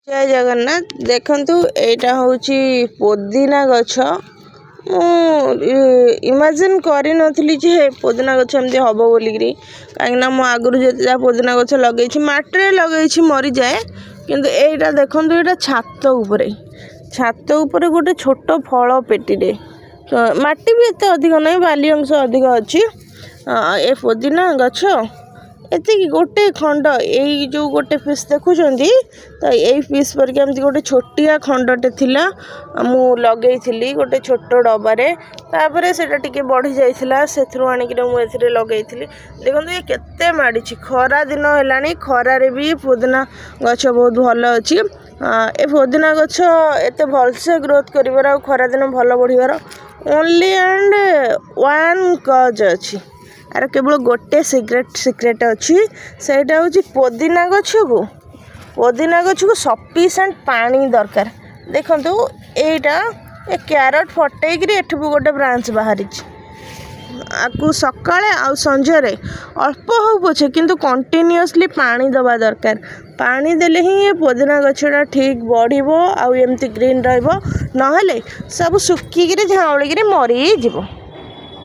जय जगन्नाथ देखंतु एटा होची पुदीना गछ इमेजिन करी नथली जे पुदीना गछ एमती हबो बोलिकरी काहेकि मो आगुरु जेते पुदीना गछ लगेछि माटी लगेछि मरी जाए किंतु एटा देखंतु एटा छात ऊपर गोटे छोट फल पेटी रे माटी भी एते अधिक नहीं बाली अंश अधिक अछि ए पुदीना गछ एति गोटे खंड यही जो गोटे पीस देखुंती तो यही पीस पर गोटे छोटिया खंडटे थिला मु लगे थी गोटे छोट डबारे तापर से बढ़ी जाइला से आणिक मुझे लगे देखो ये केते माड़ी खरा दिन है खरारे भी पुदीना गछ बहुत भल अच्छी ए पुदीना गछ एत भलसे ग्रोथ कर खरा दिन भल बढ़ियार ओनली एंड वन कज अच्छी आर केवल गोटे सिक्रेट अच्छी सेटा हूँ पुदीना गछ को सफिशिएंट पानी दरकार देखंतु एटा ए क्यारट फटेक एठू गोटे ब्रांच बाहरी आपको सकाळे आ संजरे अल्प हो पछे किंतु कंटिन्यूअसली पानी दबा दरकार पानी देले ही ये पुदीना गछटा ठीक बढ़िबो आ एमती ग्रीन रहइबो नहले सब सुखी गिरे झाउली गिरे मरी जीवो।